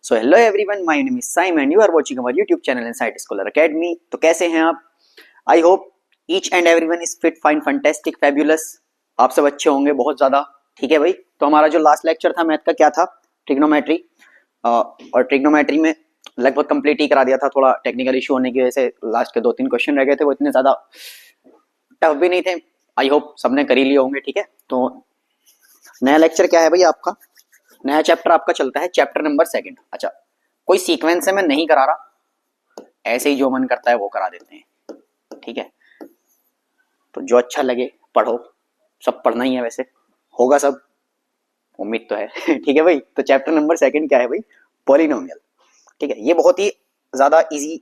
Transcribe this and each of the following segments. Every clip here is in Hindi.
So hello everyone, my name is Saim and you are watching our YouTube channel Inside Scholar Academy. तो कैसे हैं आप? I hope each and everyone is fit, fine, fantastic, fabulous. आप सब अच्छे होंगे बहुत ज्यादा। ठीक है भाई, तो हमारा जो लास्ट लेक्चर था मैथ का क्या था? ट्रिग्नोमेट्री। और ट्रिग्नोमेट्री में लगभग कंप्लीट ही करा दिया था। थोड़ा टेक्निकल इशू होने की वजह से लास्ट के 2-3 क्वेश्चन रह गए थे, वो इतने ज्यादा टफ भी नहीं थे। आई होप सबने कर ही लिए होंगे। ठीक है, तो नया लेक्चर क्या है भाई आपका? नया चैप्टर आपका चलता है चैप्टर नंबर 2। अच्छा, कोई सीक्वेंस से मैं नहीं करा रहा, ऐसे ही जो मन करता है वो करा देते हैं। ठीक है, तो जो अच्छा लगे पढ़ो, सब पढ़ना ही है वैसे, होगा सब, उम्मीद तो है। ठीक है भाई, तो चैप्टर नंबर 2 क्या है भाई? पॉलिनोमियल। ठीक है, ये बहुत ही ज्यादा इजी,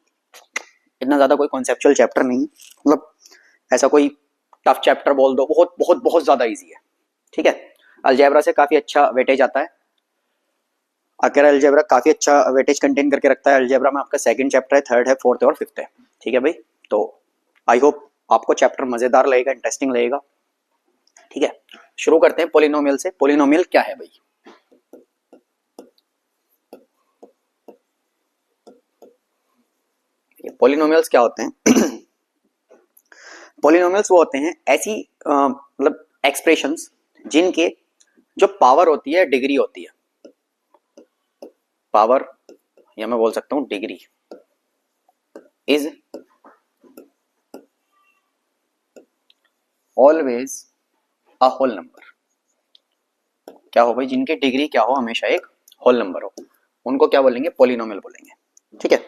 इतना ज्यादा कोई कॉन्सेप्चुअल चैप्टर नहीं, मतलब ऐसा कोई टफ चैप्टर बोल दो, बहुत बहुत बहुत ज्यादा इजी है। ठीक है, अलजेब्रा से काफी अच्छा वेटेज आता है। आखिर अलजेब्रा काफी अच्छा वेटेज कंटेन करके रखता है। अलजेब्रा में आपका 2nd चैप्टर है, 3rd है, 4th है और 5th है। ठीक है भाई, तो आई होप आपको चैप्टर मजेदार लगेगा, इंटरेस्टिंग लगेगा। ठीक है, शुरू करते हैं पॉलिनोमियल से। पॉलिनोमियल क्या है भाई? पॉलिनोमियल्स क्या होते हैं? पॉलिनोमियल्स वो होते हैं ऐसी मतलब एक्सप्रेशंस जिनके जो पावर होती है, डिग्री होती है। पावर, या मैं बोल सकता हूं degree, is always a whole number. क्या हो भाई? जिनकी डिग्री क्या हो, हमेशा एक होल नंबर हो, उनको क्या बोलेंगे? पॉलिनोमियल बोलेंगे। ठीक है,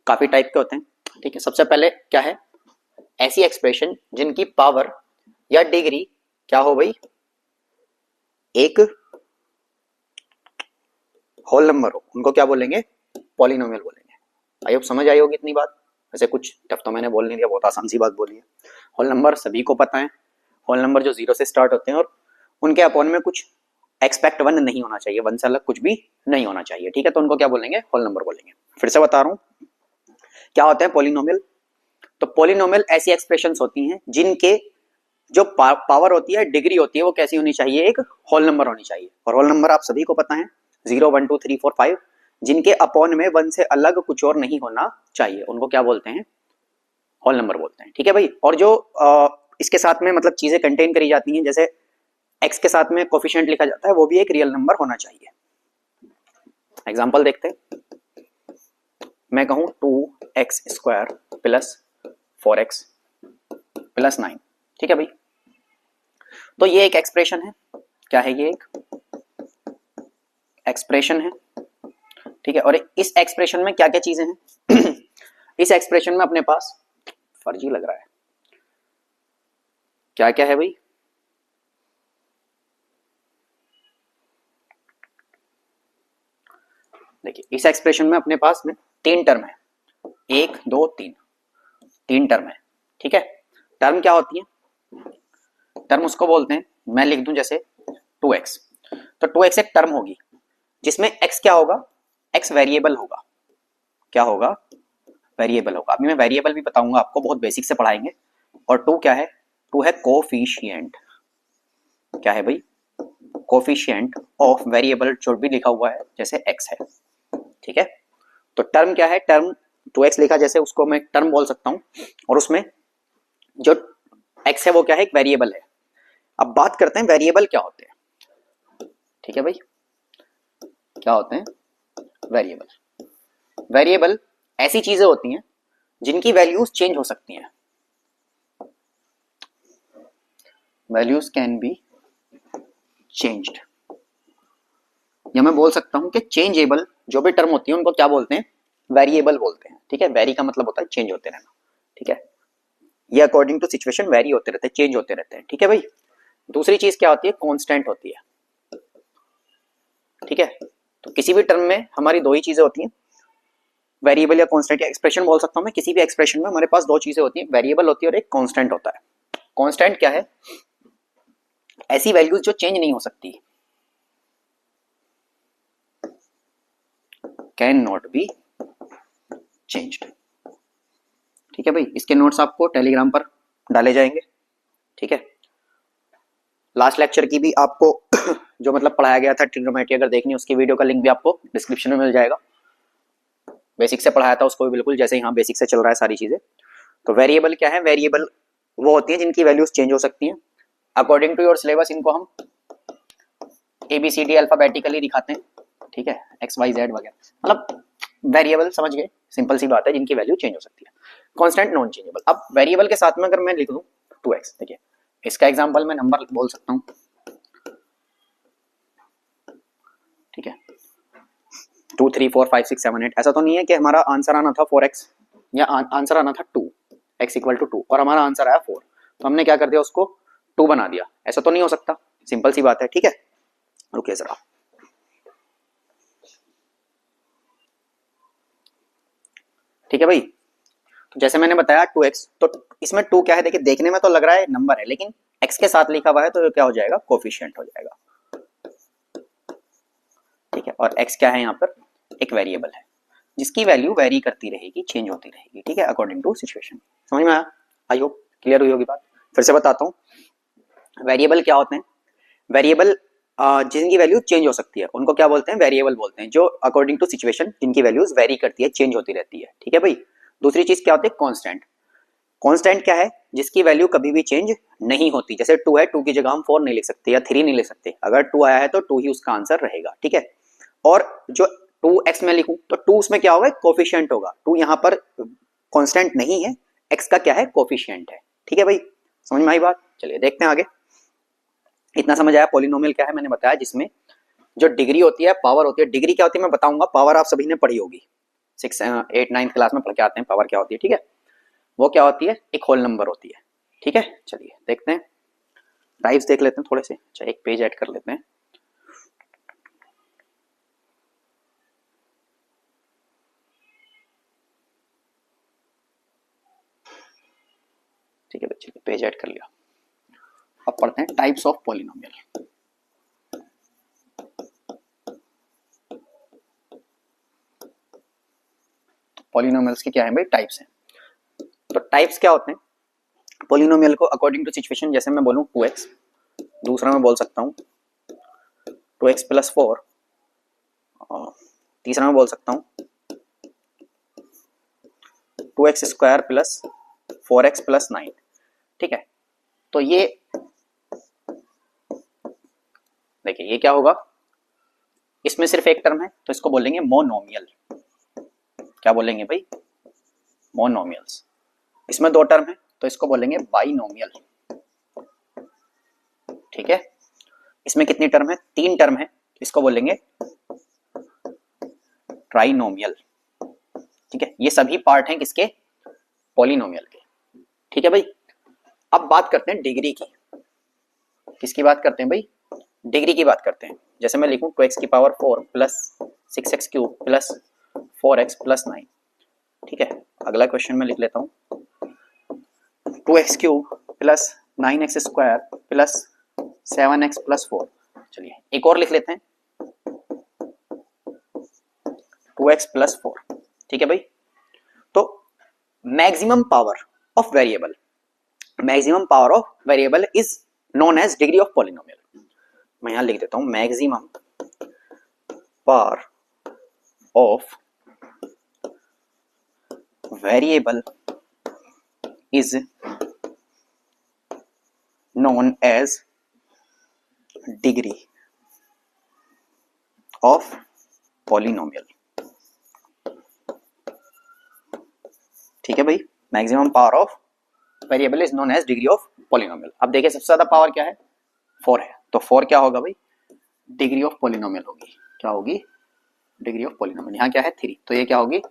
काफी टाइप के होते हैं। ठीक है, सबसे पहले क्या है? ऐसी एक्सप्रेशन जिनकी पावर या डिग्री क्या हो भाई? एक होल नंबर हो, उनको क्या बोलेंगे? पॉलिनोमियल बोलेंगे। आई होप समझ आई होगी इतनी बात। वैसे कुछ टफ तो मैंने बोल नहीं दिया, बहुत आसान सी बात बोली है। होल नंबर सभी को पता है, होल नंबर जो 0 से स्टार्ट होते हैं और उनके अपॉन में कुछ एक्सपेक्ट 1 नहीं होना चाहिए, 1 से अलग कुछ भी नहीं होना चाहिए। ठीक है, तो उनको क्या बोलेंगे? होल नंबर बोलेंगे। फिर से बता रहा हूं क्या होता है पॉलिनोमियल। तो पॉलिनोमियल ऐसी एक्सप्रेशंस होती हैं जिनके जो पावर होती है, डिग्री होती है, वो कैसी होनी चाहिए? एक होल नंबर होनी चाहिए। और होल नंबर आप सभी को पता है, 0, 1, 2, 3, 4, 5, जिनके अपॉन में 1 से अलग कुछ और नहीं होना चाहिए, उनको क्या बोलते हैं? होल नंबर बोलते हैं। ठीक है भाई, और जो इसके साथ में मतलब चीजें कंटेन करी जाती हैं, जैसे x के साथ में कोफिशिएंट लिखा जाता है, वो भी एक रियल नंबर होना चाहिए। एग्जांपल देखते हैं। मैं कहूं 2x² प्लस 4x प्लस 9। ठीक है भाई, तो ये एक एक्सप्रेशन है। क्या है ये? एक एक्सप्रेशन है। ठीक है, और इस एक्सप्रेशन में क्या क्या चीजें हैं? इस एक्सप्रेशन में अपने पास, फर्जी लग रहा है, क्या क्या है भाई? देखिए, इस एक्सप्रेशन में अपने पास में 3 टर्म है, 1, 2, 3 टर्म है। ठीक है, टर्म क्या होती है? टर्म उसको बोलते हैं, मैं लिख दूं जैसे 2x, तो 2x एक टर्म होगी जिसमें x क्या होगा? x वेरिएबल होगा। क्या होगा? वेरिएबल होगा। अभी मैं वेरिएबल भी बताऊंगा आपको, बहुत बेसिक से पढ़ाएंगे। और 2 क्या है? 2 है कोफिशिएंट। क्या है भाई? कोफिशिएंट ऑफ वेरिएबल जो भी लिखा हुआ है, जैसे x है। ठीक है, तो टर्म क्या है? टर्म 2x लिखा, जैसे उसको मैं टर्म बोल सकता हूं, और उसमें जो x है वो क्या है? एक वेरिएबल है। अब बात करते हैं वेरिएबल क्या होते हैं। ठीक है भाई, क्या होते हैं वेरिएबल? वेरिएबल ऐसी चीजें होती हैं जिनकी वैल्यूज चेंज हो सकती हैं। वैल्यूज कैन बी चेंज्ड, या मैं बोल सकता हूं कि चेंजेबल जो भी टर्म होती है उनको क्या बोलते हैं? वेरिएबल बोलते हैं। ठीक है, वेरी का मतलब होता है चेंज होते रहना। ठीक है, ये अकॉर्डिंग टू सिचुएशन वेरी होते रहते हैं, चेंज होते रहते हैं। ठीक है भाई, दूसरी चीज क्या होती है? कांस्टेंट होती है। ठीक है, तो किसी भी टर्म में हमारी 2 ही चीजें होती हैं, वेरिएबल या कांस्टेंट, या एक्सप्रेशन बोल सकता हूं मैं। किसी भी एक्सप्रेशन में हमारे पास 2 चीजें होती हैं, वेरिएबल होती है और एक कांस्टेंट होता है। कांस्टेंट क्या है? ऐसी वैल्यूज जो चेंज नहीं हो सकती, कैन नॉट बी चेंज्ड। ठीक है भाई, इसके नोट्स आपको टेलीग्राम पर डाले जाएंगे। ठीक है, लास्ट लेक्चर की भी आपको जो मतलब पढ़ाया गया था ट्रिग्नोमेट्री, अगर देखनी उसकी वीडियो का लिंक भी आपको डिस्क्रिप्शन में मिल जाएगा। बेसिक से पढ़ाया था उसको भी बिल्कुल, जैसे यहाँ बेसिक से चल रहा है सारी चीजें। तो वेरिएबल क्या है? वेरिएबल वो होती है जिनकी वैल्यूज चेंज हो सकती हैं। अकॉर्डिंग टू योर सिलेबस इनको हम ABCD अल्फाबेटिकली दिखाते हैं, ठीक है, XYZ वगैरह, मतलब वेरिएबल समझ गए, सिंपल सी बात है, जिनकी वैल्यू चेंज हो सकती है। Constant, non changeable. अब वेरिएबल के साथ में अगर मैं लिख दूं 2x, देखिए इसका एग्जांपल मैं नंबर बोल सकता हूं, ठीक है, 2 3 4 5 6 7 8। ऐसा तो नहीं है कि हमारा आंसर आना था 4x या आंसर आना था 2x इक्वल टू 2 और हमारा आंसर आया 4, तो हमने क्या कर दिया, उसको 2 बना दिया। ऐसा तो नहीं हो सकता, सिंपल सी बात है, ठीक है। रुकिए जरा, ठीक है भाई। तो जैसे मैंने बताया 2x, तो इसमें 2 क्या है, देखिए देखने में तो लग रहा है नंबर है, लेकिन x के साथ लिखा हुआ है तो ये क्या हो जाएगा, कोफिशिएंट हो जाएगा, ठीक है। और x क्या है यहाँ पर, एक वेरिएबल है जिसकी वैल्यू वेरी करती रहेगी, चेंज होती रहेगी, ठीक है, अकॉर्डिंग टू सिचुएशन। समझ में आया? आई होप क्लियर हुई होगी बात। फिर से बताता हूँ, वेरिएबल क्या होते हैं? वेरिएबल जिनकी वैल्यू चेंज हो सकती है उनको क्या बोलते हैं, वेरिएबल बोलते हैं, जो अकॉर्डिंग टू सिचुएशन जिनकी वैल्यूज वेरी करती है, चेंज होती रहती है, ठीक है भाई। दूसरी चीज क्या होती है, कांस्टेंट। कांस्टेंट क्या है, जिसकी वैल्यू कभी भी चेंज नहीं होती। जैसे 2 है, 2 की जगह हम 4 नहीं लिख सकते या 3 नहीं लिख सकते, अगर 2 आया है तो 2 ही उसका आंसर रहेगा, ठीक है। और जो 2x में लिखूं तो 2 उसमें क्या होगा, कोफिशिएंट होगा। 2 यहाँ पर कांस्टेंट नहीं है, x का क्या है, कोफिशिएंट है, ठीक है भाई। समझ में आई बात? चलिए देखते हैं आगे। इतना समझ आया पॉलिनोमियल क्या है, मैंने बताया, जिसमें जो डिग्री होती है, पावर होती है। डिग्री क्या होती है मैं बताऊंगा, पावर आप सभी ने पढ़ी होगी, 6 8 9 क्लास में पढ़ के आते हैं पावर क्या होती है, ठीक है। वो क्या होती है, एक होल नंबर होती है, ठीक है। चलिए देखते हैं, टाइप्स देख लेते हैं थोड़े से। अच्छा एक पेज ऐड कर लेते हैं, ठीक है बच्चे, पेज ऐड कर लिया। अब पढ़ते हैं टाइप्स ऑफ पॉलिनोमियल। पॉलिनोमियल्स के क्या है भाई, टाइप्स हैं। तो टाइप्स क्या होते हैं पॉलिनोमियल को, अकॉर्डिंग टू सिचुएशन। जैसे मैं बोलूं 2x, दूसरा मैं बोल सकता हूं 2x प्लस 4, और तीसरा मैं बोल सकता हूं 2x square plus 4x plus 9, ठीक है। तो ये देखिए ये क्या होगा, इसमें सिर्फ एक टर्म है तो इसको बोलेंगे मोनोमियल। क्या बोलेंगे भाई, मोनोमियल्स। इसमें 2 टर्म है तो इसको बोलेंगे बाइनोमियल, ठीक है। इसमें कितनी टर्म है, 3 टर्म है तो इसको बोलेंगे ट्राइनोमियल, ठीक है। ये सभी पार्ट हैं किसके, पॉलिनोमियल के, ठीक है भाई। अब बात करते हैं डिग्री की। किसकी बात करते हैं भाई, डिग्री की बात करते हैं। जैसे मैं लिखूं 2x की power 4 plus 6x cube plus 4x plus 9, ठीक है। अगला क्वेश्चन में लिख लेता हूं 2x cube plus 9x square plus 7x plus 4। चलिए एक और लिख लेते हैं 2x प्लस 4, ठीक है भाई। तो maximum power of variable, maximum power of variable is known as degree of polynomial. मैं यहां लिख देता हूं maximum power of variable is known as degree of polynomial, ठीक है भाई। Maximum power of variable is known as degree of polynomial. अब देखिए सबसे ज्यादा पावर क्या है, 4 है, तो 4 क्या होगा भाई, डिग्री ऑफ पॉलिनोमियल होगी। क्या होगी, डिग्री ऑफ पॉलिनोमियल। यहाँ क्या है 3, तो ये क्या होगी,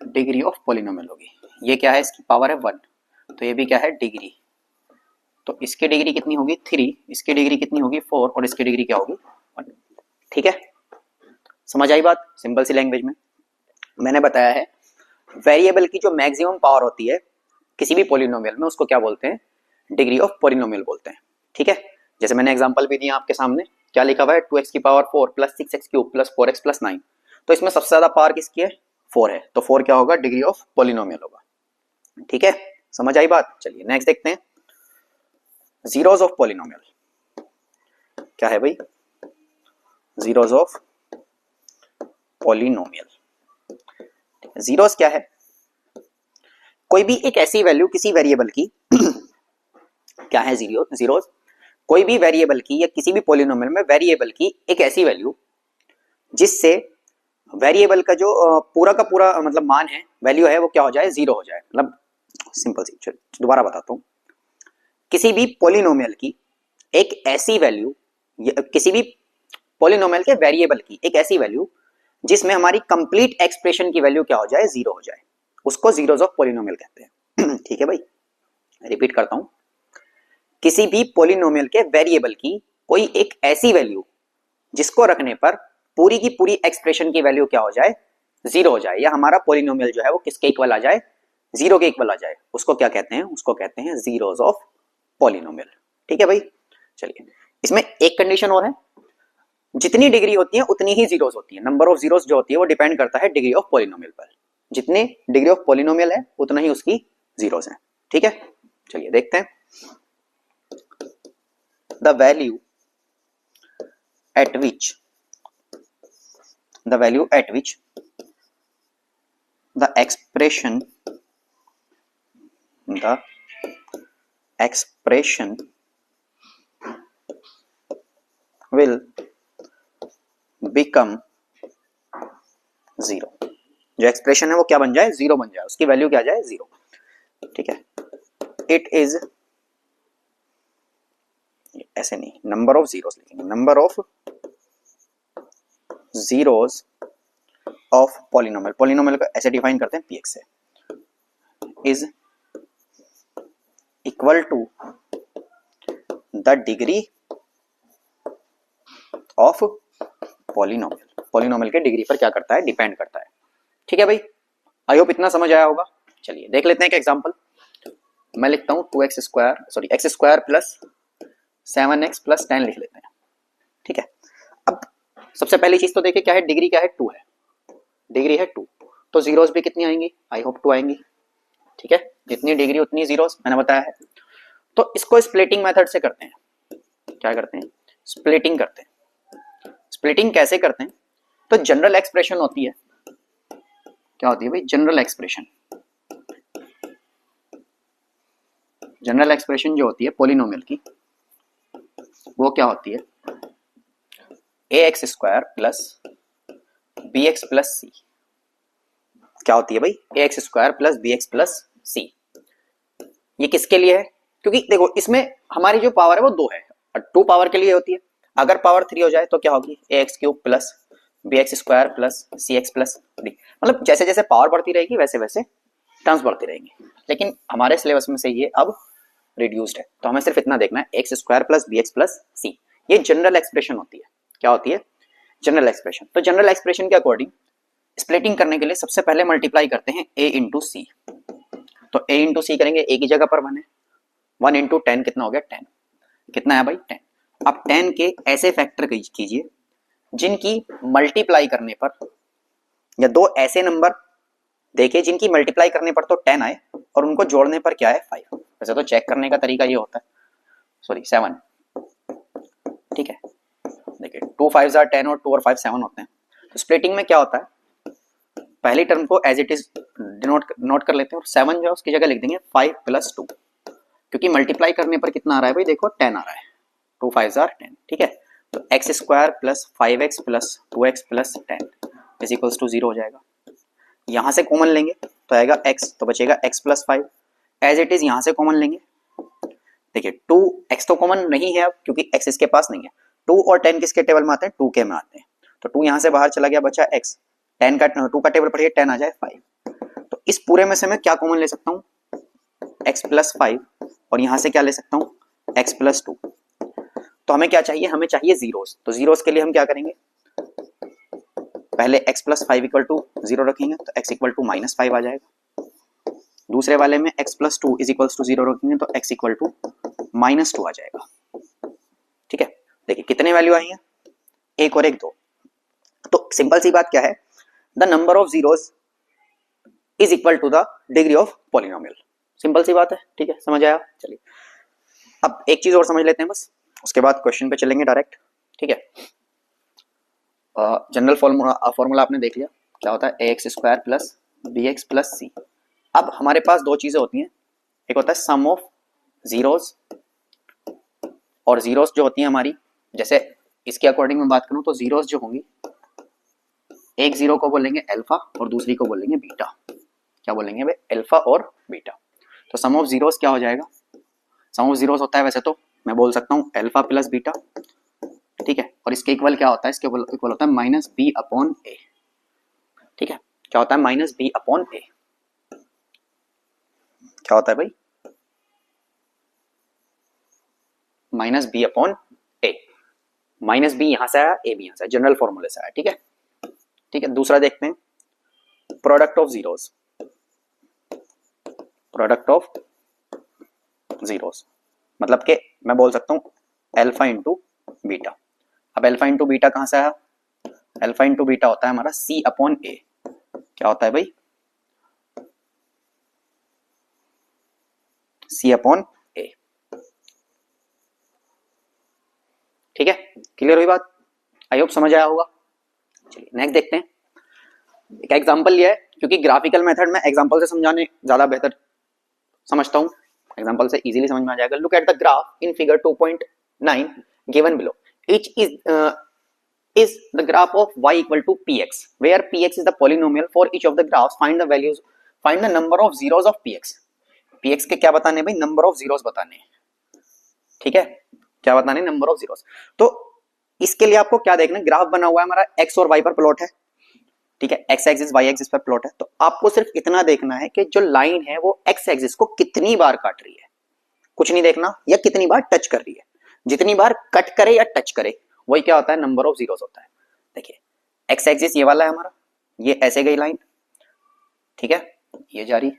डिग्री ऑफ पॉलिनोमियल होगी। ये क्या है, इसकी पावर है 1, तो ये भी क्या है, डिग्री। तो इसकी डिग्री कितनी होगी 3, इसकी डिग्री कितनी होगी 4, और इसकी डिग्री क्या होगी 1, ठीक है। समझ आई बात, सिंपल सी लैंग्वेज में मैंने बताया है। वेरिएबल की जो मैक्सिमम पावर होती है किसी भी पॉलिनोमियल में, उसको क्या बोलते हैं, डिग्री ऑफ पॉलिनोमियल बोलते हैं, ठीक है। जैसे मैंने एग्जांपल भी दिया आपके सामने, क्या लिखा हुआ है 2x की power 4 plus 6x cube plus 4x plus 9, तो इसमें सबसे ज्यादा पावर किसकी है, 4 है, तो 4 क्या होगा, डिग्री ऑफ पॉलिनोमियल होगा, ठीक है। समझ आई बात। चलिए नेक्स्ट देखते हैं जीरोस ऑफ पॉलिनोमियल। क्या है भाई, जीरोस ऑफ पॉलिनोमियल। जीरोस क्या है? कोई भी एक ऐसी वैल्यू किसी वेरिएबल की क्या है जीरोस? कोई भी वेरिएबल की या किसी भी पॉलिनोमियल में वेरिएबल की एक ऐसी वैल्यू जिससे वेरिएबल का जो पूरा का पूरा मतलब मान है, वैल्यू है, वो क्या हो जाए? जीरो हो जाए। मतलब सिंपल सी, दोबारा बताता हूं। किसी भी पॉलिनोमियल की एक ऐसी वैल्यू, किसी भी पॉलिनोमियल के वेरिएबल की एक ऐसी वैल्यू जिसमें हमारी कंप्लीट एक्सप्रेशन की वैल्यू क्या हो जाए? जीरो हो जाए, उसको जीरोस ऑफ पॉलिनोमियल कहते हैं। ठीक है भाई, रिपीट करता हूं। किसी भी पॉलिनोमियल के वेरिएबल की कोई एक ऐसी वैल्यू जिसको रखने पर पूरी की पूरी एक्सप्रेशन की वैल्यू क्या हो जाए? जीरो हो जाए, या हमारा पॉलिनोमियल जो है वो किसके इक्वल आ जाए? जीरो के इक्वल आ जाए, उसको क्या कहते हैं? उसको कहते हैं जीरोस ऑफ पॉलिनोमियल। ठीक है भाई, चलिए इसमें एक कंडीशन और है, जितनी डिग्री होती है उतनी ही जीरोस होती है। नंबर ऑफ जीरोस जो होती है वो डिपेंड करता है डिग्री ऑफ पॉलिनोमियल पर। जितनी डिग्री ऑफ पॉलिनोमियल है उतना ही उसकी जीरोस है। ठीक है, चलिए देखते हैं। The value eight which the expression will become zero. जो एक्सप्रेशन है वो क्या बन जाए? जीरो बन जाए, उसकी वैल्यू क्या जाए? जीरो। ठीक है, इट इज, ऐसे नहीं, नंबर ऑफ जीरोस लिखेंगे, number of zeros of polynomial. Polynomial को ऐसे डिफाइन करते हैं px से, is equal to the degree of polynomial. Polynomial के डिग्री पर क्या करता है? डिपेंड करता है। ठीक है भाई, आई होप इतना समझ आया होगा। चलिए देख लेते हैं एक एग्जांपल। मैं लिखता हूं x square plus 7x plus 10 लिख लेते हैं। ठीक है, अब सबसे पहली चीज तो देखिए क्या है? डिग्री क्या है? 2 है। डिग्री है 2, तो जीरोस भी कितनी आएंगी? आई होप 2 आएंगी। ठीक है, जितनी डिग्री उतनी जीरोस, मैंने बताया है। तो इसको स्प्लिटिंग मेथड से करते हैं। क्या करते हैं? स्प्लिटिंग करते हैं। स्प्लिटिंग कैसे करते हैं? तो जनरल एक्सप्रेशन होती है, क्या होती है भाई? General expression. जनरल एक्सप्रेशन जो होती है पॉलिनोमियल की, वो क्या होती है? ax square plus bx plus c. क्या होती है भाई? ax square plus bx plus c. ये किसके लिए है? क्योंकि देखो इसमें हमारी जो पावर है वो 2 है, और 2 पावर के लिए होती है। अगर पावर 3 हो जाए तो क्या होगी? ax cube plus bx square plus cx plus d। मतलब जैसे जैसे पावर बढ़ती रहेगी वैसे वैसे टर्म्स बढ़ती रहेंगी, लेकिन हमारे सिलेबस में से ये अब रिड्यूस्ड है, तो हमें सिर्फ इतना देखना है, x square plus b x plus c. ये जनरल एक्सप्रेशन होती है। क्या होती है? General expression. तो जनरल एक्सप्रेशन के अकॉर्डिंग स्प्लिटिंग करने के लिए सबसे पहले मल्टीप्लाई करते हैं a इंटू सी। तो a इंटू सी करेंगे, a की जगह पर 1 है, 1 इंटू 10 कितना हो गया? 10। कितना है भाई? 10। अब 10 के ऐसे फैक्टर कीजिए जिनकी मल्टीप्लाई करने पर, या 2 ऐसे नंबर देखिए जिनकी मल्टीप्लाई करने पर तो 10 आए और उनको जोड़ने पर क्या है? 5। वैसे तो चेक करने का तरीका ये होता है, 7। ठीक है, देखिए 2 5 are 10 और 2 और 5 7 होते हैं। तो स्प्लिटिंग में क्या होता है? पहली टर्म को एज इट इज नोट कर लेते हैं, और 7 जो है उसकी जगह लिख देंगे 5 प्लस 2, क्योंकि मल्टीप्लाई करने पर कितना आ रहा है भाई? देखो 10 आ रहा है, 2 5 are 10। ठीक है, तो x square plus 5x plus 2x plus 10 is equals to 0 हो जाएगा। यहां से कॉमन लेंगे तो आएगा x, तो बचेगा x plus 5। As it is यहां से कॉमन लेंगे, देखिए 2x तो कॉमन नहीं है अब, क्योंकि x इसके पास नहीं है। 2 और 10 किसके टेबल में आते हैं? 2 के में आते हैं। तो 2 यहां से बाहर चला गया, बचा x। 10 का 2 का टेबल पढ़िए, 10 आ जाए 5। तो इस पूरे में से मैं क्या कॉमन ले सकता हूँ? x प्लस 5, और यहां से क्या ले सकता हूँ? x plus 2। तो हमें क्या चाहिए? हमें चाहिए जीरोस। तो जीरोस के लिए हम क्या करेंगे? पहले x प्लस 5 इक्वल टू 0 रखेंगे, तो x इक्वल टू माइनस 5 आ जाएगा। दूसरे वाले में x plus 2 is equals to 0 रखेंगे, तो x इक्वल टू माइनस 2 आ जाएगा। ठीक है, देखिए कितने वैल्यू आई हैं? 1 और 1 2। तो सिंपल सी बात क्या है? The number of zeros is equal to the degree of polynomial. Simple सी बात है। ठीक है, समझ आया? चलिए अब एक चीज और समझ लेते हैं बस, उसके बाद क्वेश्चन पे चलेंगे डायरेक्ट। ठीक है, जनरल फॉर्मूला आपने देख लिया, क्या होता है ax² प्लस bx प्लस सी। अब हमारे पास दो चीजें होती हैं, एक होता है सम ऑफ जीरोस, और जीरोस जो होती हैं हमारी, जैसे इसके अकॉर्डिंग मैं बात करूं तो जीरोस जो होंगी, एक जीरो को बोलेंगे अल्फा और दूसरी को बोलेंगे बीटा। क्या बोलेंगे भाई? अल्फा और बीटा। तो सम ऑफ जीरोस क्या हो जाएगा? सम ऑफ जीरोस होता है वैसे तो मैं बोल सकता हूँ अल्फा प्लस बीटा, ठीक है, और इसके इक्वल क्या होता है? इसके इक्वल होता है माइनस बी अपॉन ए, ठीक है। क्या होता है? माइनस बी अपॉन ए। क्या होता है भाई? माइनस बी अपॉन ए। माइनस बी यहां से आया, ए भी यहां से, जनरल फॉर्मूले से आया, ठीक है। ठीक है, दूसरा देखते हैं, product of zeros. Product of zeros मतलब कि मैं बोल सकता हूं अल्फा इंटू बीटा। अब अल्फा इंटू बीटा कहां से आया? अल्फा इंटू बीटा होता है हमारा सी अपॉन ए। क्या होता है भाई? सी अपॉन ए, ठीक है। क्लियर हुई बात? आई होप समझ आया होगा। चलिए नेक्स्ट देखते हैं। एक एग्जांपल लिया है, क्योंकि ग्राफिकल मेथड में एग्जांपल से समझाने ज्यादा बेहतर समझता हूं, एग्जांपल से इजीली समझ में आ जाएगा। Look at the graph in figure 2.9 given below. Etch is the graph of y equal to px, where px is the polynomial for each of the graphs. Find the values, find the number of zeros of px. px के क्या बताने भाई? नंबर ऑफ जीरोस बताने, ठीक है। क्या बताने? Number of zeros. तो इसके लिए आपको क्या देखना है? ग्राफ बना हुआ है हमारा x और y पर प्लॉट है, ठीक है, x एक्सिस y एक्सिस पर प्लॉट है। तो आपको सिर्फ इतना देखना है कि जो लाइन है वो x एक्सिस को कितनी बार काट रही है, कुछ नहीं देखना, या कितनी बार टच कर रही है। जितनी बार कट करे या टच करे वही क्या होता है? नंबर ऑफ जीरोस होता है। देखिए एक्स एक्सिस ये वाला है हमारा, ये ऐसे गई लाइन, ठीक है, ये जा रही,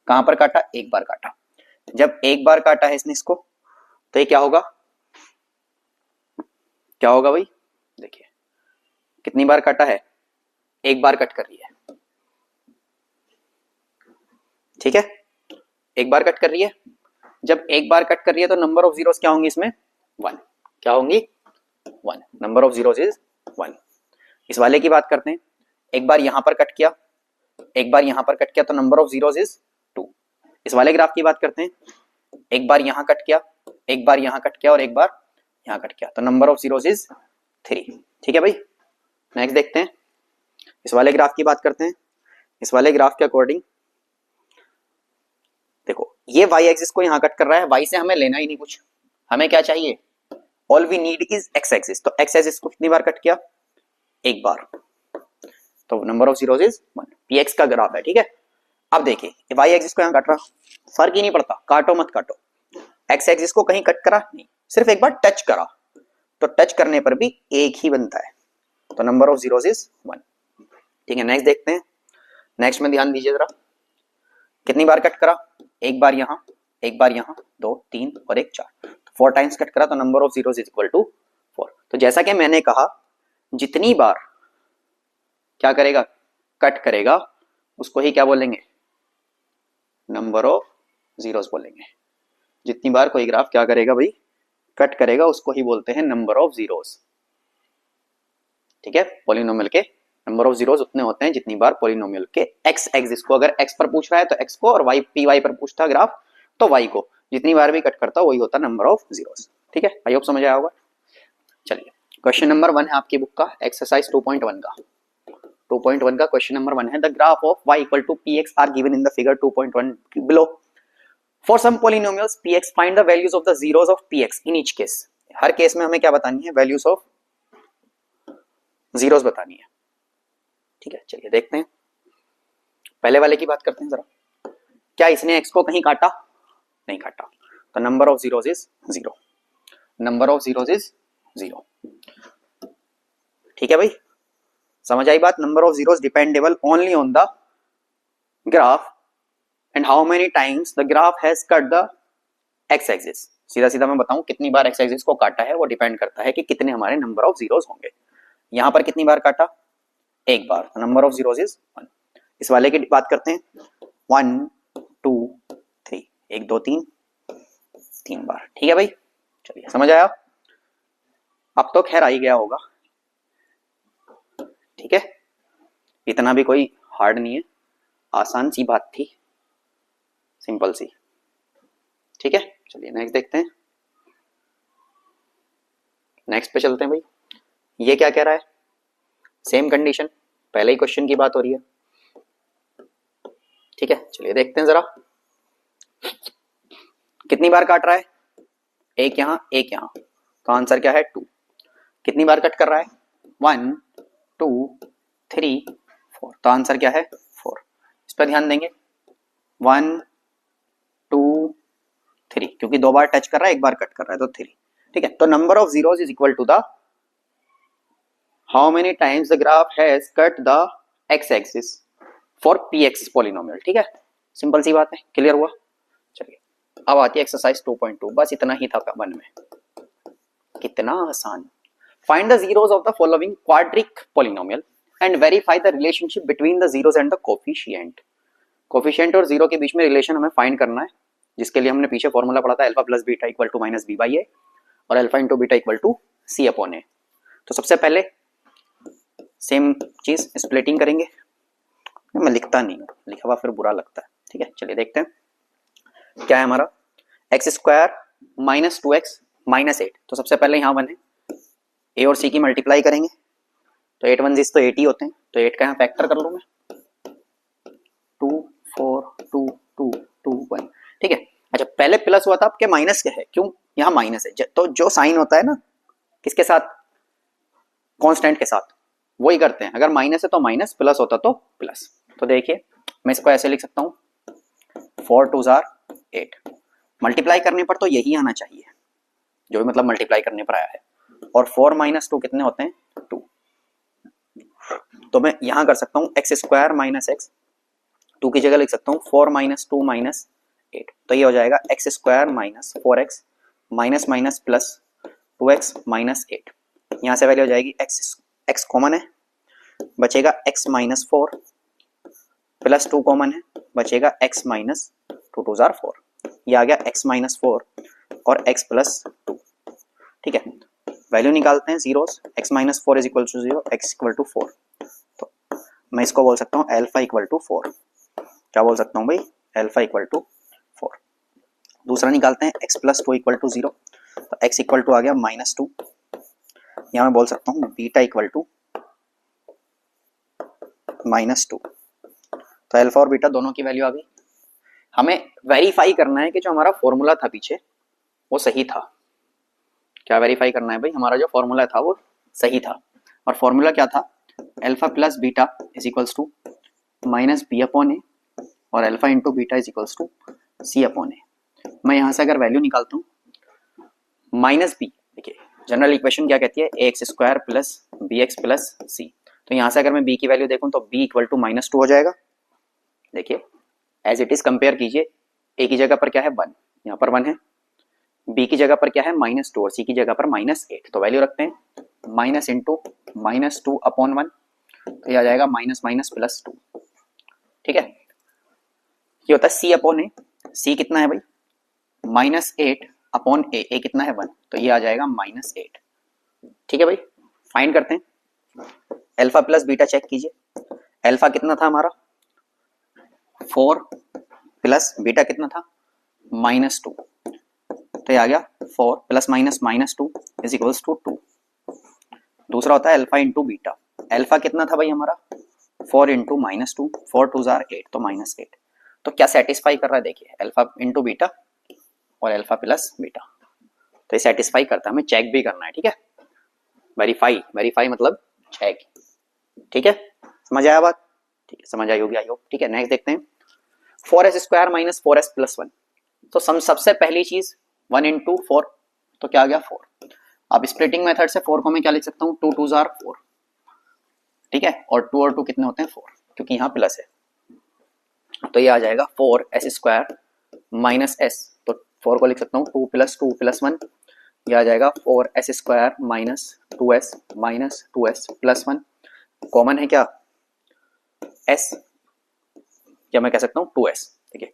कहां पर काटा? एक बार काटा। जब एक बार काटा है इसने इसको, तो ये क्या होगा? क्या होगा भाई? देखिए कितनी बार काटा है? एक बार कट कर रही है, ठीक है, एक बार कट कर रही है। जब एक बार कट कर रही है तो नंबर ऑफ जीरोस क्या होंगी इसमें? 1। क्या होंगी? 1। Number of zeros is 1। इस वाले की बात करते हैं, एक बार यहां पर कट किया, एक बार यहां पर कट किया, तो नंबर ऑफ जीरोस इज 2। इस वाले ग्राफ की बात करते हैं, एक बार यहां कट किया, एक बार यहां कट किया और एक बार यहां कट किया, तो नंबर ऑफ जीरोस इज 3, ठीक है भाई। नेक्स्ट देखते हैं, इस वाले ग्राफ की बात करते हैं। इस वाले ग्राफ के अकॉर्डिंग देखो, ये y एक्सिस को यहां कट कर रहा है, y से हमें लेना ही नहीं कुछ, हमें क्या चाहिए? All we need is x axis. तो x एक्सिस को कितनी बार कट किया? एक बार, तो number of zeros is 1। px का ग्राफ है, ठीक है। अब देखिए y एक्सिस को यहां काट रहा, फर्क ही नहीं पड़ता, काटो मत काटो। x एक्सिस को कहीं कट करा नहीं, सिर्फ एक बार टच करा, तो टच करने पर भी एक ही बनता है, तो नंबर ऑफ जीरोस इज 1, ठीक है। नेक्स्ट देखते हैं। नेक्स्ट में ध्यान दीजिए जरा, कितनी बार कट करा? एक बार यहां, एक बार यहां, 2 3 और 1 4, तो 4 टाइम्स कट करा, तो number of zeros is equal to 4। तो जैसा कि मैंने कहा, जितनी बार क्या करेगा? कट करेगा, उसको ही क्या बोलेंगे? नंबर ऑफ जीरोस बोलेंगे। जितनी बार कोई ग्राफ क्या करेगा भाई? कट करेगा, उसको ही बोलते हैं नंबर ऑफ जीरोस, ठीक है। पॉलिनोमियल के नंबर ऑफ जीरोस उतने होते हैं जितनी बार पॉलिनोमियल के एक्स एक्सिस को, अगर एक्स पर पूछ रहा है तो एक्स को, और वाई पी वाई पर पूछता ग्राफ तो वाई को, जितनी बार भी कट करता वही होता नंबर ऑफ जीरोस, ठीक है। आई होप समझ आया होगा। चलिए क्वेश्चन नंबर 1 है आपकी बुक का, एक्सरसाइज 2.1 का। 2.1 का क्वेश्चन नंबर 1 है, the graph of y equal to px are given in the figure 2.1 below. For some polynomials px find the values of the zeros of px in each case. हर केस में हमें क्या बतानी है? वैल्यूज ऑफ जीरोस बतानी है, ठीक है। चलिए देखते हैं, पहले वाले की बात करते हैं जरा। क्या इसने x को कहीं काटा? नहीं काटा, तो number of zeros is 0। Number of zeros is 0, ठीक है भाई, समझ आई बात? Number of zeros dependable only on the graph and how many times the graph has cut the x axis. सीधा सीधा मैं बताऊं, कितनी बार एक्स एक्सिस को काटा है वो डिपेंड करता है कि कितने हमारे नंबर ऑफ जीरोस होंगे। यहां पर कितनी बार काटा? एक बार, नंबर ऑफ जीरोस इज 1। इस वाले की बात करते हैं, 1 2 3, 1 2 3, 3 बार, ठीक है भाई। चलिए समझ आया? अब तो खैर आ ही गया होगा। ठीक है, इतना भी कोई हार्ड नहीं है, आसान सी बात थी, सिंपल सी। ठीक है, चलिए नेक्स्ट देखते हैं। नेक्स्ट पे चलते हैं भाई। ये क्या कह रहा है, सेम कंडीशन, पहले ही क्वेश्चन की बात हो रही है। ठीक है, चलिए देखते हैं जरा कितनी बार काट रहा है, एक यहां एक यहां, तो आंसर क्या है 2। कितनी बार कट कर रहा है, 1 2 3 4, तो आंसर क्या है 4। इस पर ध्यान देंगे, 1 2 3, क्योंकि 2 बार टच कर रहा है, 1 बार कट कर रहा है, तो 3। ठीक है, तो number of zeros is equal to the how many times the graph has cut the x axis for px polynomial. ठीक है, सिंपल सी बात है, क्लियर हुआ। चलिए अब आती है एक्सरसाइज 2.2, बस इतना ही था वन में, कितना आसान। Find the zeros of the following quadric polynomial and verify the relationship between the zeros and the coefficient. Coefficient और जीरो के बीच में रिलेशन हमें फाइंड करना है, जिसके लिए हमने पीछे फॉर्मूला पढ़ा था, alpha plus beta equal to minus b by a और alpha into beta equal to c upon a. तो सबसे पहले सेम चीज स्प्लिटिंग करेंगे, मैं लिखता नहीं हूँ, लिखा हुआ फिर बुरा लगता है। ठीक है, चलिए देखते हैं क्या है हमारा, x square minus 2x minus 8, तो सबसे पहले यहाँ 1 है, ए और सी की मल्टीप्लाई करेंगे, तो 8 1 तो 8 ही होते हैं, तो 8 का यहाँ फैक्टर कर लूँ मैं, 2 4 2 2 2 1। ठीक है, अच्छा पहले प्लस हुआ था, अब क्या माइनस क्या है, क्यों यहाँ माइनस है, तो जो साइन होता है ना किसके साथ, कांस्टेंट के साथ, वही करते हैं। अगर माइनस है तो माइनस, प्लस होता तो प्लस। तो देखिए मैं इसको ऐसे लिख सकता हूँ, 4 2 8, मल्टीप्लाई करने पर तो यही आना चाहिए, जो भी मतलब मल्टीप्लाई करने पर आया है, और 4 माइनस 2 कितने होते हैं 2, तो मैं यहां कर सकता हूँ एक्स स्क्वायर माइनस एक्स, 2 की जगह लिख सकता हूँ 4 माइनस 2 माइनस 8, तो ये हो जाएगा x square minus 4x minus minus plus 2x minus 8। यहाँ से वैल्यू हो जाएगी x कॉमन है, बचेगा x माइनस 4 प्लस 2 कॉमन है, बचेगा x माइनस 2 2 4, ये आ गया x माइनस 4 और x प्लस 2। ठीक है, वैल्यू निकालते हैं zeros, x minus 4 is equal to 0, x equal to 4, तो मैं इसको बोल सकता हूँ अल्फा इक्वल टू 4। क्या बोल सकता हूँ भाई, अल्फा इक्वल टू 4। दूसरा निकालते हैं x प्लस 2 इक्वल टू 0, तो x इक्वल टू आ गया माइनस 2, यहाँ मैं बोल सकता हूँ बीटा इक्वल टू माइनस 2, तो अल्फा और बीटा दोनों की वैल्यू आ गई। हमें वेरीफाई करना है कि जो हमारा फॉर्मूला था पीछे वो सही था। क्या वेरीफाई करना है भाई, हमारा जो फॉर्मूला था वो सही था, और फॉर्मूला क्या था, alpha plus beta is equals to minus b upon a और alpha into beta is equals to c upon a. मैं यहाँ से अगर वैल्यू निकालता हूँ माइनस बी, देखिए जनरल इक्वेशन क्या कहती है, a x square plus b x plus c, तो यहाँ से अगर मैं बी की वैल्यू देखूँ तो बी इक्वल टू माइनस 2 हो जाएगा। देखिए एज इट इज कंपेयर कीजिए, ए की जगह पर क्या है 1, यहाँ पर 1 है, बी की जगह पर क्या है माइनस 2 और सी की जगह पर माइनस 8, तो वैल्यू रखते हैं माइनस इंटू माइनस 2 अपॉन 1, तो ये आ जाएगा माइनस माइनस प्लस 2। ठीक है, ये होता है सी अपॉन ए, सी कितना है भाई माइनस 8 अपॉन ए, ए कितना है 1, तो ये आ जाएगा माइनस 8। ठीक है भाई, फाइंड करते हैं, अल्फा प्लस बीटा चेक कीजिए, अल्फा कितना था हमारा 4 प्लस बीटा कितना था माइनस 2, तो ये आ गया 4 plus minus minus 2 is equals to 2। दूसरा होता है अल्फा इंटू बीटा, अल्फा कितना था भाई हमारा 4 इंटू माइनस 2, 4 2 8, तो माइनस 8। तो क्या सेटिस्फाई कर रहा है, देखिए अल्फा इंटू बीटा और अल्फा प्लस बीटा, तो ये सेटिस्फाई करता है, हमें चेक भी करना है। ठीक है, वेरीफाई, वेरीफाई मतलब चेक। ठीक है, समझ आया बात, ठीक है समझ आई होगी आई होप। ठीक है, नेक्स्ट देखते हैं, 4s square minus 4s plus 1, तो सबसे पहली चीज 1 इंटू 4, तो क्या आ गया 4। अब स्प्लिटिंग मेथड से 4 को मैं क्या लिख सकता हूँ 2 2 4, ठीक है, और 2 और 2 कितने होते हैं 4, क्योंकि यहाँ प्लस है, तो ये आ जाएगा 4s स्क्वायर माइनस s, तो 4 को लिख सकता हूँ 2 प्लस 2 प्लस 1, ये आ जाएगा 4s square minus 2s minus 2s plus 1, common है क्या s, या मैं कह सकता हूँ 2s। ठीक है,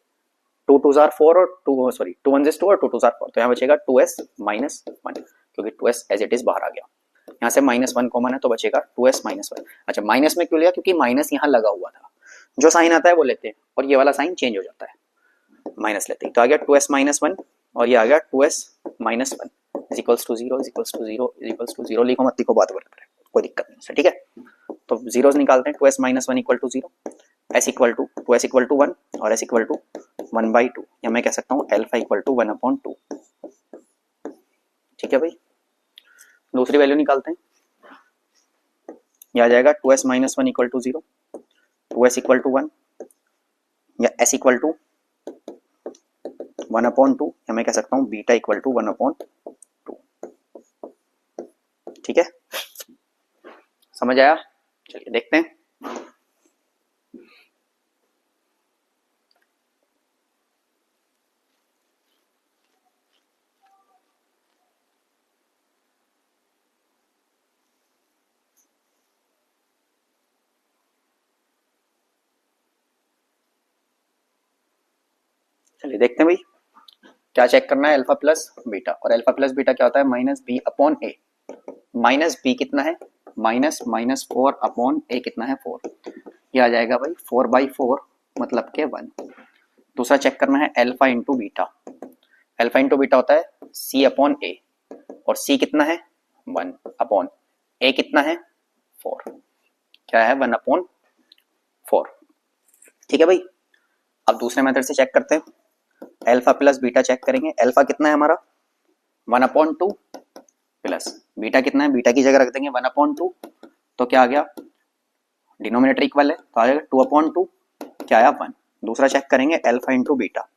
2 2 4 और 2 सॉरी 2 1 2 और 2 2 4, तो यहाँ बचेगा 2s माइनस 1, क्योंकि 2s एज इट इज बाहर आ गया। यहाँ से -1 कॉमन है तो बचेगा 2s माइनस 1। अच्छा माइनस में क्यों लिया, क्योंकि माइनस यहाँ लगा हुआ था, जो साइन आता है वो लेते हैं और ये वाला साइन चेंज हो जाता है, माइनस लेते हैं। तो आ गया 2s माइनस 1 और ये आ गया 2s minus 1 is equals to 0 is equals to 0 is equals to 0। लिखो मत लिखो, बात बराबर है, कोई दिक्कत नहीं है, ठीक है। तो जीरोस निकालते हैं, 2s minus 1 equal to 0, s equal to 2s equal to 1 और s इक्वल टू 1/2, या मैं कह सकता हूँ अल्फा इक्वल टू 1/2। ठीक है भाई, दूसरी वैल्यू निकालते हैं, यह आ जाएगा 2s minus 1 equal to 0, 2s equal to 1 या s इक्वल टू 1/2, या मैं कह सकता हूँ बीटा इक्वल टू 1/2। ठीक है, समझ आया? चलिए देखते हैं। चलिए देखते हैं भाई, क्या चेक करना है, अल्फा प्लस बीटा, और अल्फा प्लस बीटा क्या होता है, माइनस बी अपॉन ए। माइनस बी कितना है, -4/a कितना है 4, ये आ जाएगा भाई 4/4 मतलब के 1। दूसरा चेक करना है alpha into beta, alpha into beta होता है c अपॉन ए, और c कितना है 1 अपॉन a कितना है 4, क्या है 1/4। ठीक है भाई, अब दूसरे मेथड से चेक करते हैं, अल्फा प्लस बीटा चेक करेंगे। अल्फा कितना है हमारा 1/2 प्लस बीटा कितना है, बीटा की जगह रख देंगे 1/2, तो क्या आ गया, डिनोमिनेटर इक्वल है तो आ जाएगा 2/2, क्या आया 1। दूसरा चेक करेंगे alpha into beta,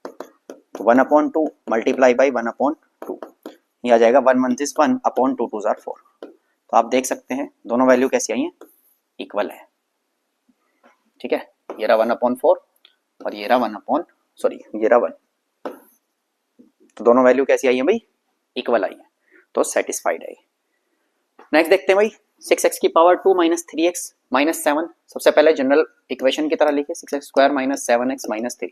1/2 multiply by 1/2, ये आ जाएगा 1 1 is 1 अपॉन 2 2 4। तो आप देख सकते हैं दोनों वैल्यू कैसी आई हैं, इक्वल है। ठीक है, ये रहा 1/4 और ये रहा 1 तो दोनों वैल्यू कैसी आई है भाई, इक्वल आई है, तो सेटिस्फाइड है। नेक्स्ट देखते हैं भाई, 6x की पावर 2 माइनस 3x माइनस 7। सबसे पहले जनरल इक्वेशन की तरह लिखिए 6x square minus 7x minus 3।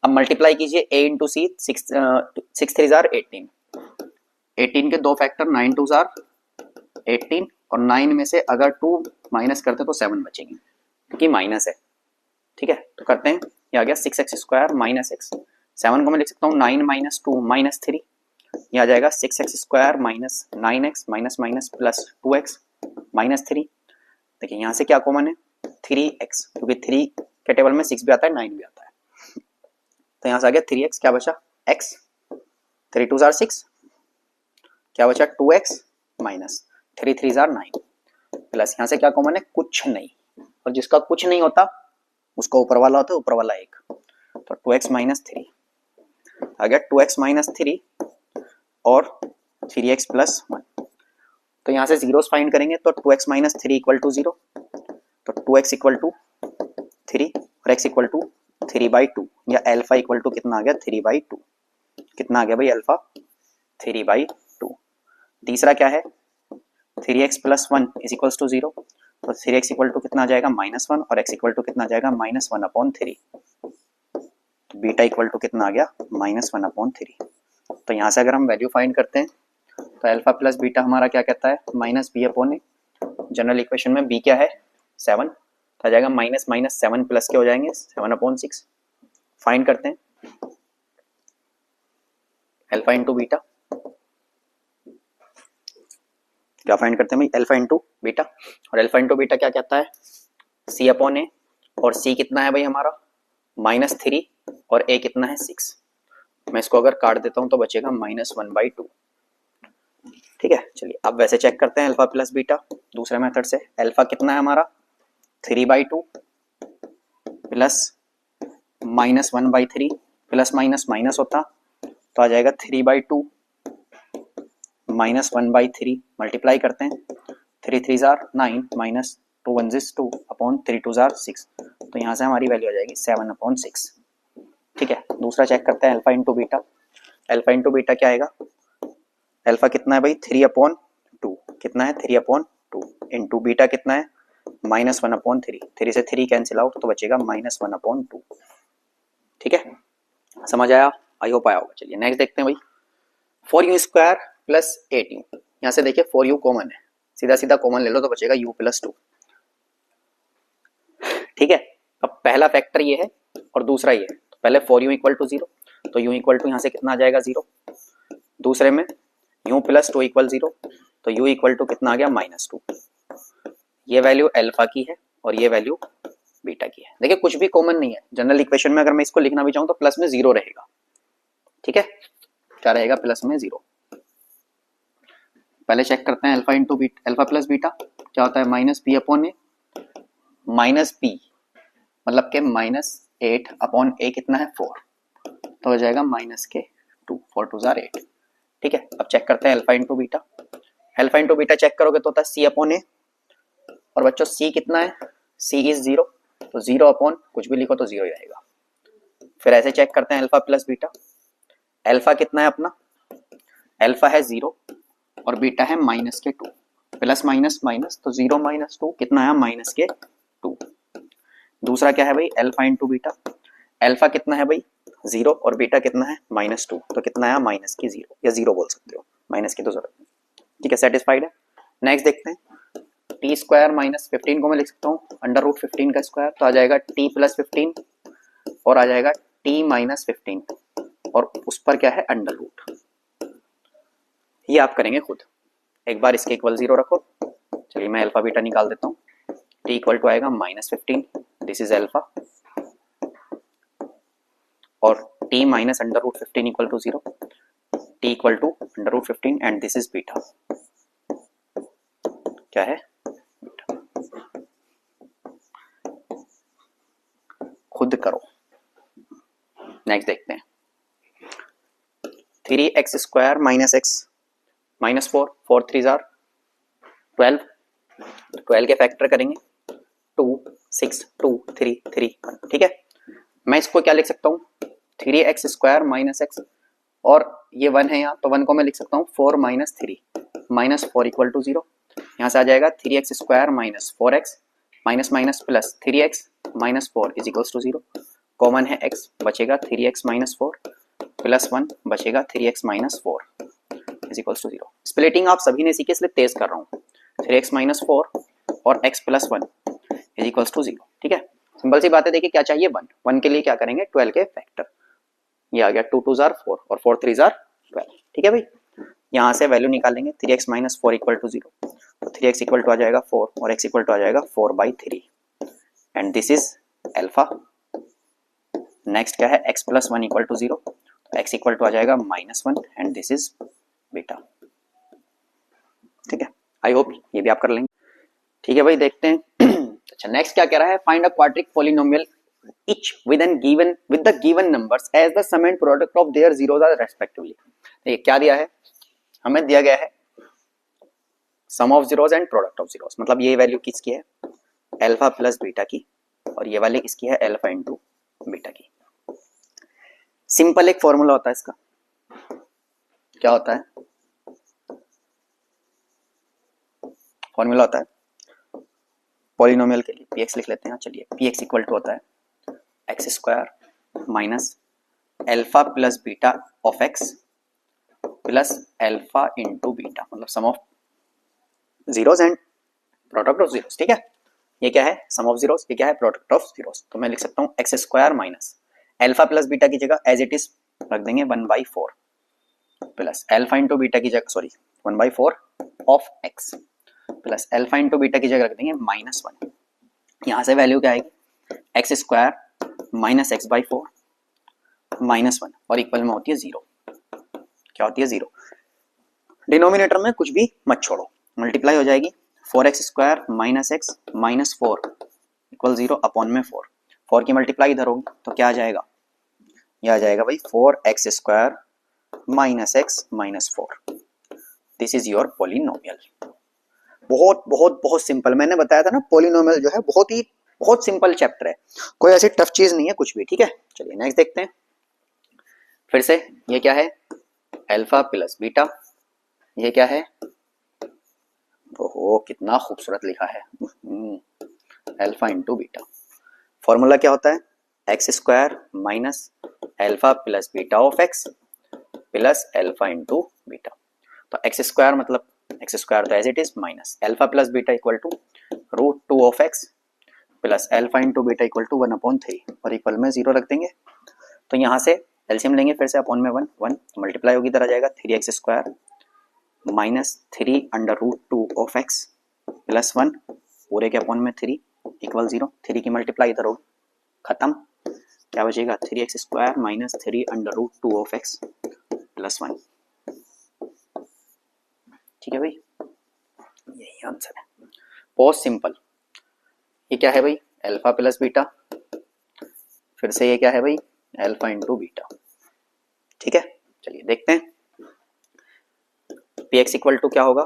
अब मल्टीप्लाई कीजिए a इंटू सी, 6 3 जार 18, 18 के दो फैक्टर 9 2 जार 18, और 9 में से अगर 2 माइनस करते तो 7 बचेंगे क्योंकि माइनस है। ठीक है, तो करते हैं, ये आ गया 6x स्क्वायर माइनस x, 7 को मैं लिख सकता हूँ 9 माइनस 2 माइनस 3, ये आ जाएगा 6x square minus 9x minus minus plus 2x minus 3। देखिए यहाँ से क्या कॉमन है 3x, क्योंकि 3 के टेबल में 6 भी आता है 9 भी आता है, तो यहाँ से आ गया 3x, क्या बचा x, 3 2 6, क्या बचा 2x माइनस 3 3 9, प्लस यहाँ से क्या कॉमन है कुछ नहीं, और जिसका कुछ नहीं होता उसका ऊपर वाला होता है, ऊपर वाला 1, तो 2x माइनस 3 आ गया 2x माइनस 3 और 3x प्लस 1। तो यहाँ से जीरोस फाइंड करेंगे तो 2x माइनस 3 इक्वल टू 0, तो 2x इक्वल टू 3 और x इक्वल टू 3/2, या अल्फा इक्वल टू कितना आ गया 3/2। कितना आ गया भाई अल्फा 3/2। तीसरा क्या है 3x plus 1 is equals to 0, तो 3x इक्वल टू कितना आ जाएगा -1 और x इक्वल टू कितना आ जाएगा -1/3, तो बीटा इक्वल टू कितना आ गया -1/3। तो यहाँ से अगर हम वैल्यू फाइंड करते हैं तो अल्फा प्लस बीटा हमारा क्या कहता है -b/a। जनरल इक्वेशन में b क्या है 7, तो आ जाएगा माइनस माइनस 7 प्लस के हो जाएंगे 7/6। फाइंड करते हैं अल्फा इंटू बीटा, क्या फाइंड करते हैं भाई अल्फा इंटू बीटा, और अल्फा इंटू बीटा क्या कहता है c/a, और c कितना है भाई हमारा -3 और a कितना है 6। मैं इसको अगर काट देता हूं तो बचेगा -1/2। ठीक है, चलिए अब वैसे चेक करते हैं अल्फा प्लस बीटा दूसरे मेथड से। अल्फा कितना है हमारा 3/2 प्लस -1/3, प्लस माइनस माइनस होता तो आ जाएगा 3/2 -1/3, मल्टीप्लाई करते हैं 3 3 9 माइनस 2 1 2 अपॉन 3 2 6, तो यहाँ से हमारी वैल्यू आ जाएगी 7/6। ठीक है, दूसरा चेक करते हैं alpha into beta. Alpha into beta क्या आएगा, अल्फा कितना है भाई 3/2, कितना है 3/2 इंटू बीटा कितना है -1/3, 3 से 3 कैंसिल आउट तो बचेगा -1/2। ठीक है, समझ आया, आई होप आया होगा। चलिए नेक्स्ट देखते हैं भाई 4u² प्लस 8u, यहाँ से देखिए 4u कॉमन है सीधा सीधा कॉमन ले लो तो बचेगा u प्लस 2। ठीक है, अब पहला फैक्टर ये है और दूसरा ये है। तो पहले फॉर u इक्वल टू 0, तो u इक्वल टू यहाँ से कितना आ जाएगा 0। दूसरे में u प्लस 2 इक्वल 0, तो u इक्वल टू कितना आ गया -2। ये वैल्यू अल्फा की है और ये वैल्यू बीटा की है। देखिए कुछ भी कॉमन नहीं है, जनरल इक्वेशन में अगर मैं इसको लिखना भी चाहूँ तो प्लस में 0 रहेगा। ठीक है, क्या रहेगा प्लस में 0। पहले चेक करते हैं alpha into beta, alpha plus beta क्या होता है -b अपॉन ए, -b मतलब के -8 अपॉन a कितना है 4, तो हो जाएगा -k2, 4 2 जार 8। ठीक है, अब चेक करते हैं alpha into beta. Alpha into beta check करोगे तो होता है c अपॉन a, और बच्चों c कितना है, c इज 0, तो 0 अपॉन कुछ भी लिखो तो 0 ही आएगा। फिर ऐसे चेक करते हैं अल्फा प्लस बीटा। अल्फा कितना है अपना, अल्फा है 0 और बीटा है -k2, प्लस माइनस माइनस तो 0 - 2 कितना आया -k2। दूसरा क्या है भाई अल्फा इंटू बीटा, अल्फा कितना है भाई 0 और बीटा कितना है -2, तो कितना आया -0 या 0 बोल सकते हो, माइनस की तो जरूरत नहीं। ठीक है, सेटिस्फाइड है। नेक्स्ट देखते हैं, टी स्क्वायर -15 को मैं लिख सकता हूँ √15 का स्क्वायर, तो आ जाएगा t प्लस 15 और आ जाएगा t -15 और उस पर क्या है अंडर रूट। ये आप करेंगे खुद, एक बार इसके इक्वल 0 रखो। चलिए मैं अल्फा बीटा निकाल देता हूँ। t इक्वल टू आएगा -15, दिस इज अल्फा, और t minus √15 equal to 0, t equal to √15 and this is beta. क्या है बीटा, खुद करो। नेक्स्ट देखते हैं 3x स्क्वायर -x -4, 4 3 जार 12, 12 के फैक्टर करेंगे 2 6 2 3 3 1। ठीक है, मैं इसको क्या लिख सकता हूँ 3x स्क्वायर -x, और ये 1 है यहाँ तो 1 को मैं लिख सकता हूँ 4 - 3 -4 इक्वल टू 0। यहाँ से आ जाएगा 3x square -4x minus minus plus 3x -4 is equals to 0। Common है x, बचेगा 3x -4 प्लस 1 बचेगा 3x -4 is equals to 0। Splitting आप सभी ने सीखी इसलिए तेज कर रहा हूँ। 3x -4 और x plus 1 is equals to 0। ठीक है, सिंपल सी बात है। देखिए क्या चाहिए 1, 1 के लिए क्या करेंगे 12 के फैक्टर, ये आ गया 2 2 जार 4 और 4 3 जार 12। ठीक है भाई, यहाँ से वैल्यू निकालेंगे 3x -4 इक्वल टू 0, तो 3x इक्वल टू आ जाएगा 4 और x इक्वल टू आ जाएगा 4/3 and this is alpha. Next क्या है x प्लस 1 इक्वल टू 0, तो x इक्वल टू आ जाएगा -1 एंड दिस इज बीटा। ठीक है, आई होप ये भी आप कर लेंगे। ठीक है भाई, देखते हैं अच्छा नेक्स्ट क्या कह रहा है, find a quadric polynomial each with the given numbers as the sum and product of their zeros are respectively। देखिए क्या दिया है, हमें दिया गया है sum of zeros and product of zeros, मतलब ये वैल्यू किसकी है अल्फा प्लस बीटा की, और ये वाली किसकी है अल्फा इंटू बीटा की। सिंपल एक फॉर्मूला होता है इसका, क्या होता है फॉर्मूला होता है पॉलिनोमियल के लिए px लिख लेते हैं। चलिए px इक्वल टू होता है x square minus alpha plus beta of x plus alpha into beta, मतलब sum of zeros and product of zeros. ठीक है, ये क्या है सम ऑफ जीरोस, ये क्या है प्रोडक्ट ऑफ जीरोस। तो मैं लिख सकता हूँ x square minus alpha plus beta की जगह एज इट इज रख देंगे 1/4 प्लस अल्फा इंटू बीटा की जगह 1/4 of x plus alpha into beta की जगह रख देंगे -1। यहाँ से वैल्यू क्या आएगी एक्स स्क्वायर माइनस x/4 -1 और इक्वल में होती है 0। क्या होती है 0। डिनोमिनेटर में कुछ भी मत छोड़ो, मल्टीप्लाई हो जाएगी 4x square minus x minus 4 equal 0 upon में 4, 4 की मल्टीप्लाई इधर होगी तो क्या आ जाएगा, ये आ जाएगा भाई 4x square minus x minus 4। This is your polynomial. बहुत बहुत बहुत सिंपल, मैंने बताया था ना पॉलिनोमियल जो है बहुत सिंपल चैप्टर है, कोई ऐसी टफ चीज नहीं है कुछ भी। ठीक है, चलिए नेक्स्ट देखते हैं। फिर से ये क्या है अल्फा प्लस बीटा, ये क्या है ओहो कितना खूबसूरत लिखा है अल्फा इंटू बीटा। फॉर्मूला क्या होता है x square minus alpha plus beta of x plus alpha into beta. तो एक्स स्क्वायर मतलब एक्स स्क्वायर तो as it is minus alpha plus beta equal to root two of x plus alpha into beta equal to 1/3 और इक्वल में 0 रख देंगे। तो यहाँ से एलसीएम लेंगे फिर से अपॉन में 1 मल्टीप्लाई होगी, इधर आ जाएगा 3x square minus 3 under root 2 of x plus 1 पूरे के अपॉन में 3 इक्वल 0। 3 की मल्टीप्लाई इधर होगी, खत्म। क्या बचेगा 3x square minus 3 under root 2 of x plus 1। ठीक है भाई, यही आंसर है, बहुत सिंपल। ये क्या है भाई अल्फा प्लस बीटा, फिर से ये क्या है भाई अल्फा इंटू बीटा। ठीक है, चलिए देखते हैं। पी एक्स इक्वल टू क्या होगा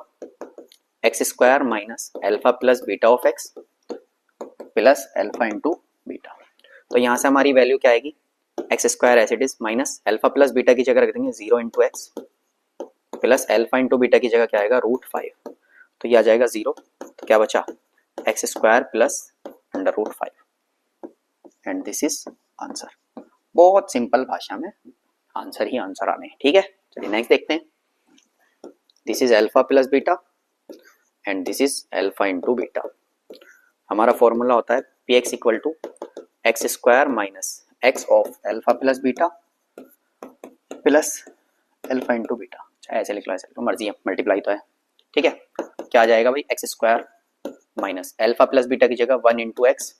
x square minus alpha plus beta of x plus alpha into beta. तो यहाँ से हमारी वैल्यू क्या आएगी x square as it is minus alpha plus beta की जगह रख देंगे 0 into x plus alpha into beta की जगह क्या आएगा रूट 5। तो ये आ जाएगा 0, तो क्या बचा x square plus under root 5 and this is answer. बहुत सिंपल भाषा में आंसर ही आंसर आने हैं। ठीक है, चलिए नेक्स्ट देखते हैं। This is alpha plus beta and this is alpha into beta. हमारा फॉर्मूला होता है P x equal to x square minus x of alpha plus beta plus alpha into beta. ऐसे लिख लो, ऐसे तो मर्जी है, मल्टीप्लाई तो है। ठीक है, क्या आ जाएगा भाई x square minus alpha plus beta की जगह 1 इंटू एक्स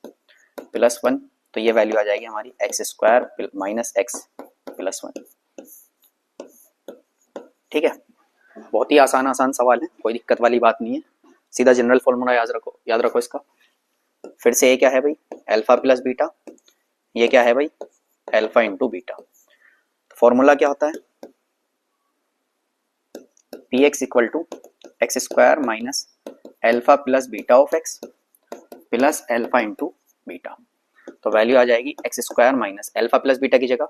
प्लस 1, तो ये वैल्यू आ जाएगी हमारी x square minus x plus 1। ठीक है, बहुत ही आसान सवाल है, कोई दिक्कत वाली बात नहीं है, सीधा जनरल फॉर्मूला याद रखो इसका। फिर से ये क्या है भाई अल्फा प्लस बीटा, ये क्या है भाई अल्फा इंटू बीटा। फॉर्मूला क्या होता है P x equal to x square minus alpha plus beta of x plus alpha into beta. तो वैल्यू आ जाएगी x square minus alpha plus beta की जगह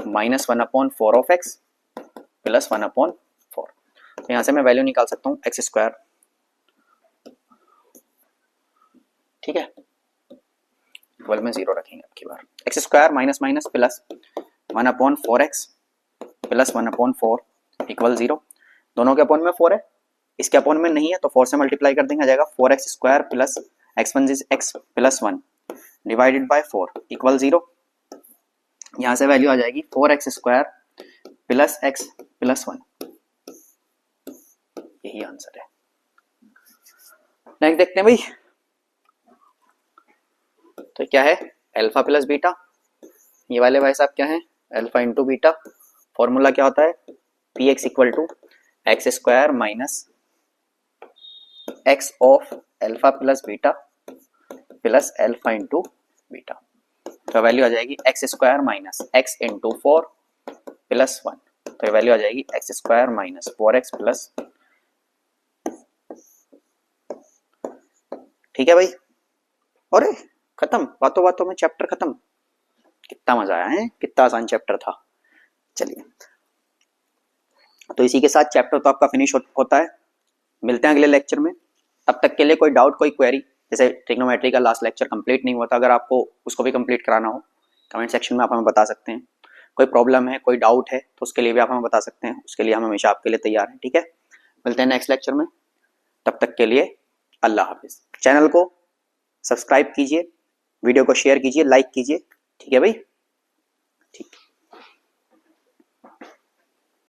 माइनस 1/4 ऑफ एक्स प्लस 1/4। तो यहाँ से मैं वैल्यू निकाल सकता हूँ एक्स स्क्वायर। ठीक है, इक्वल में 0 रखेंगे अब की बार। X square minus minus plus 1/4 x plus 1/4 equal 0। दोनों के अपॉन में 4 है, इसके अपॉन में नहीं है तो 4 से मल्टीप्लाई कर देंगे, आ जाएगा 4x square plus x1 is x plus 1 divided by 4 equal 0। यहाँ से वैल्यू आ जाएगी 4x square plus x plus 1। यही आंसर है। नेक्स्ट देखते हैं भाई, तो क्या है अल्फा प्लस बीटा, ये वाले भाई साहब क्या है अल्फा इंटू बीटा। फॉर्मूला क्या होता है P x equal to x square minus x of alpha plus beta plus alpha into beta. तो वैल्यू आ जाएगी x square minus x into 4 plus 1। तो वैल्यू आ जाएगी x square minus 4x plus. ठीक है भाई, अरे खत्म, बातों बातों में चैप्टर खत्म। कितना मजा आया है, कितना आसान चैप्टर था। चलिए, तो इसी के साथ चैप्टर तो आपका फिनिश होता है। मिलते हैं अगले लेक्चर में, तब तक के लिए कोई डाउट कोई क्वेरी, जैसे ट्रिग्नोमेट्री का लास्ट लेक्चर कंप्लीट नहीं हुआ था, अगर आपको उसको भी कंप्लीट कराना हो कमेंट सेक्शन में आप हमें बता सकते हैं। कोई प्रॉब्लम है कोई डाउट है तो उसके लिए भी आप हमें बता सकते हैं, उसके लिए हम हमेशा आपके लिए तैयार हैं। ठीक है, मिलते हैं नेक्स्ट लेक्चर में, तब तक के लिए अल्लाह हाफिज। चैनल को सब्सक्राइब कीजिए, वीडियो को शेयर कीजिए, लाइक कीजिए। ठीक है भाई, ठीक।